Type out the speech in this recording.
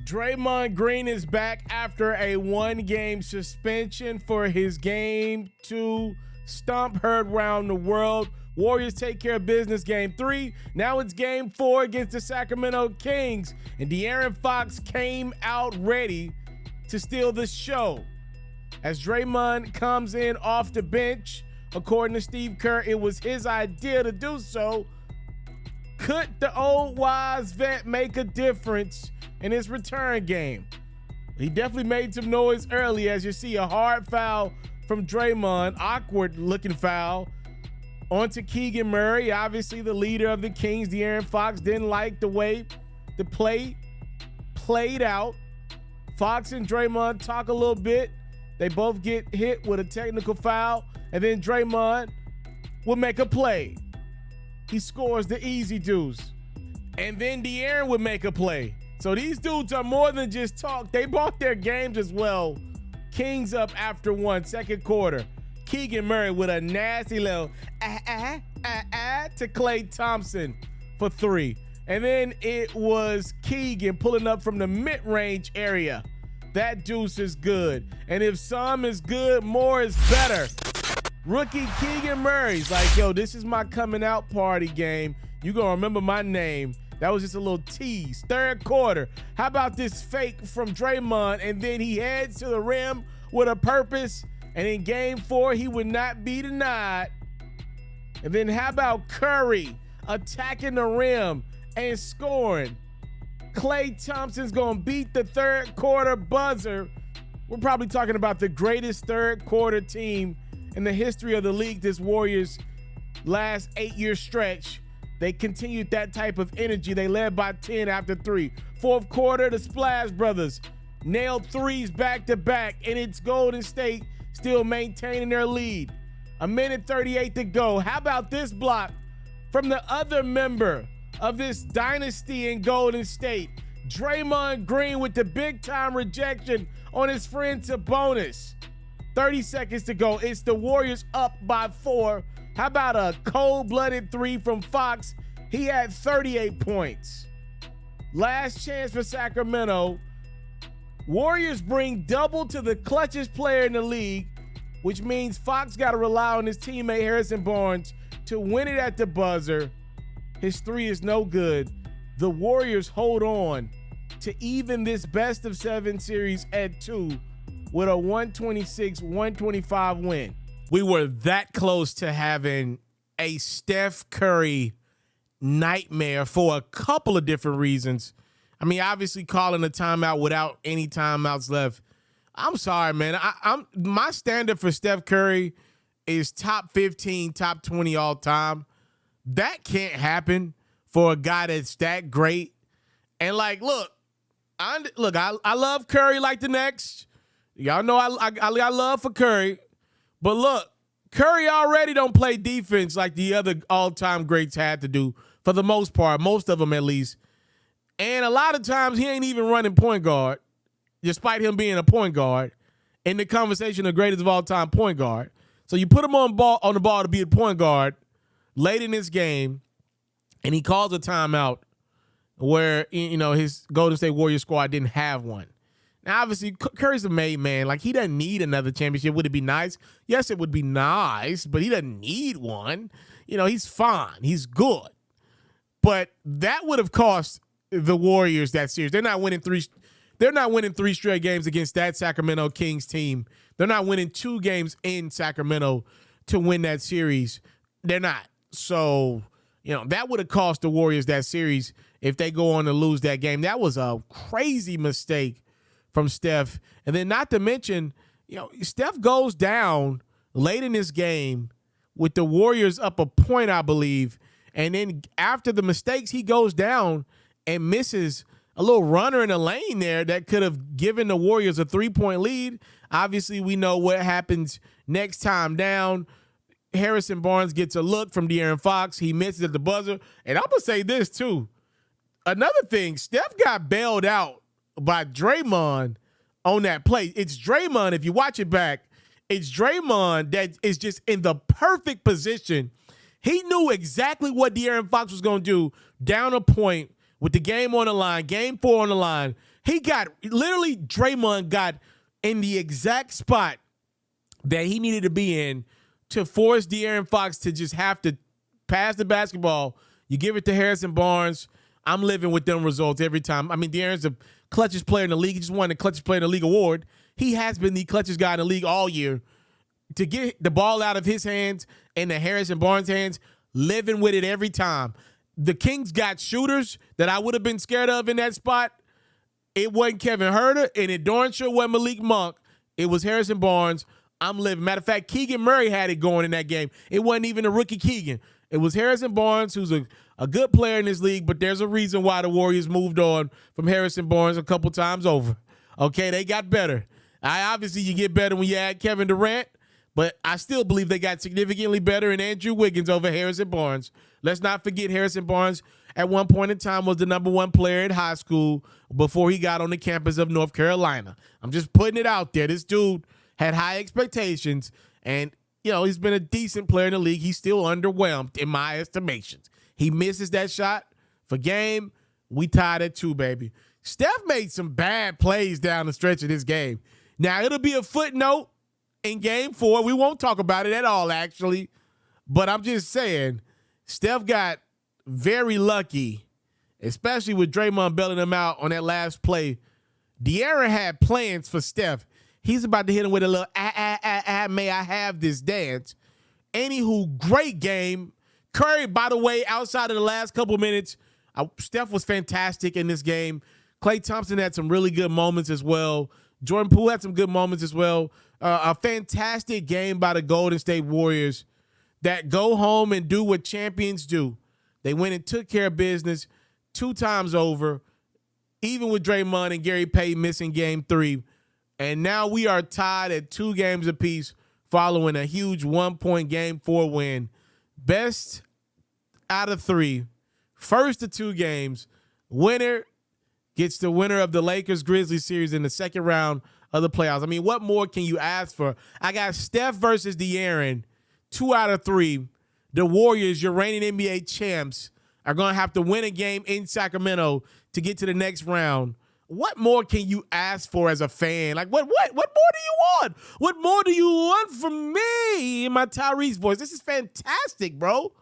Draymond Green is back after a one-game suspension for his Game 2 stomp heard around the world. Warriors take care of business Game 3. Now it's Game 4 against the Sacramento Kings. And De'Aaron Fox came out ready to steal the show. As Draymond comes in off the bench, according to Steve Kerr, it was his idea to do so. Could the old wise vet make a difference in his return game? He definitely made some noise early, as you see a hard foul from Draymond, awkward looking foul, onto Keegan Murray. Obviously the leader of the Kings, De'Aaron Fox, didn't like the way the play played out. Fox and Draymond talk a little bit. They both get hit with a technical foul, and then Draymond will make a play. He scores the easy deuce. And then De'Aaron would make a play. So these dudes are more than just talk. They bought their games as well. Kings up after one, second quarter. Keegan Murray with a nasty little to Klay Thompson for three. And then it was Keegan pulling up from the mid-range area. That deuce is good. And if some is good, more is better. Rookie Keegan Murray's like, yo, this is my coming out party game. You gonna remember my name. That was just a little tease. Third quarter. How about this fake from Draymond? And then he heads to the rim with a purpose. And in Game 4, he would not be denied. And then how about Curry attacking the rim and scoring? Klay Thompson's gonna beat the third quarter buzzer. We're probably talking about the greatest third quarter team in the history of the league, this Warriors last 8-year stretch. They continued that type of energy. They led by 10 after 3. Fourth quarter, the Splash Brothers nailed threes back to back, and it's Golden State still maintaining their lead. 1:38 to go. How about this block from the other member of this dynasty in Golden State? Draymond Green with the big-time rejection on his friend Sabonis. 30 seconds to go. It's the Warriors up by 4. How about a cold-blooded three from Fox? He had 38 points. Last chance for Sacramento. Warriors bring double to the clutchest player in the league, which means Fox got to rely on his teammate Harrison Barnes to win it at the buzzer. His three is no good. The Warriors hold on to even this best-of-7 series at 2 with a 126-125 win. We were that close to having a Steph Curry nightmare for a couple of different reasons. I mean, obviously calling a timeout without any timeouts left. I'm sorry, man. My standard for Steph Curry is top 15, top 20 all time. That can't happen for a guy that's that great. And like, look, I love Curry like the next. Y'all know I love for Curry. But look, Curry already don't play defense like the other all-time greats had to do for the most part, most of them at least. And a lot of times he ain't even running point guard, despite him being a point guard in the conversation of greatest of all time point guard. So you put him on the ball to be a point guard late in this game, and he calls a timeout where, you know, his Golden State Warriors squad didn't have one. Now, obviously, Curry's a made man. Like, he doesn't need another championship. Would it be nice? Yes, it would be nice, but he doesn't need one. You know, he's fine. He's good. But that would have cost the Warriors that series. They're not winning three straight games against that Sacramento Kings team. They're not winning 2 games in Sacramento to win that series. They're not. So, you know, that would have cost the Warriors that series if they go on to lose that game. That was a crazy mistake from Steph. And then not to mention, you know, Steph goes down late in this game with the Warriors up a point, I believe. And then after the mistakes, he goes down and misses a little runner in the lane there that could have given the Warriors a 3-point lead. Obviously, we know what happens next time down. Harrison Barnes gets a look from De'Aaron Fox. He misses at the buzzer. And I'm going to say this, too. Another thing, Steph got bailed out by Draymond on that play. It's Draymond, if you watch it back, it's Draymond that is just in the perfect position. He knew exactly what De'Aaron Fox was going to do down a point with the game on the line, Game 4 on the line. He got literally Draymond got in the exact spot that he needed to be in to force De'Aaron Fox to just have to pass the basketball. You give it to Harrison Barnes. I'm living with them results every time. I mean, De'Aaron's the clutchest player in the league. He just won the clutchest player in the league award. He has been the clutchest guy in the league all year. To get the ball out of his hands and the Harrison Barnes hands, living with it every time. The Kings got shooters that I would have been scared of in that spot. It wasn't Kevin Huerter, and it darn sure wasn't Malik Monk. It was Harrison Barnes. I'm living. Matter of fact, Keegan Murray had it going in that game. It wasn't even a rookie Keegan. It was Harrison Barnes, who's a good player in this league, but there's a reason why the Warriors moved on from Harrison Barnes a couple times over. Okay, they got better. Obviously, you get better when you add Kevin Durant, but I still believe they got significantly better in Andrew Wiggins over Harrison Barnes. Let's not forget Harrison Barnes at one point in time was the #1 player in high school before he got on the campus of North Carolina. I'm just putting it out there. This dude had high expectations, and, he's been a decent player in the league. He's still underwhelmed in my estimations. He misses that shot for game. We tied at 2, baby. Steph made some bad plays down the stretch of this game. Now, it'll be a footnote in game 4. We won't talk about it at all, actually. But I'm just saying, Steph got very lucky, especially with Draymond bailing him out on that last play. De'Aaron had plans for Steph. He's about to hit him with a little, may I have this dance. Anywho, great game. Curry, by the way, outside of the last couple minutes, Steph was fantastic in this game. Klay Thompson had some really good moments as well. Jordan Poole had some good moments as well. A fantastic game by the Golden State Warriors that go home and do what champions do. They went and took care of business 2 times over, even with Draymond and Gary Payton missing game 3. And now we are tied at 2 games apiece following a huge 1-point game 4 win. Best out of 3. First of 2 games. Winner gets the winner of the Lakers-Grizzlies series in the second round of the playoffs. I mean, what more can you ask for? I got Steph versus De'Aaron, 2 out of 3. The Warriors, your reigning NBA champs, are going to have to win a game in Sacramento to get to the next round. What more can you ask for as a fan? Like, what more do you want? What more do you want from me in my Tyrese voice? This is fantastic, bro.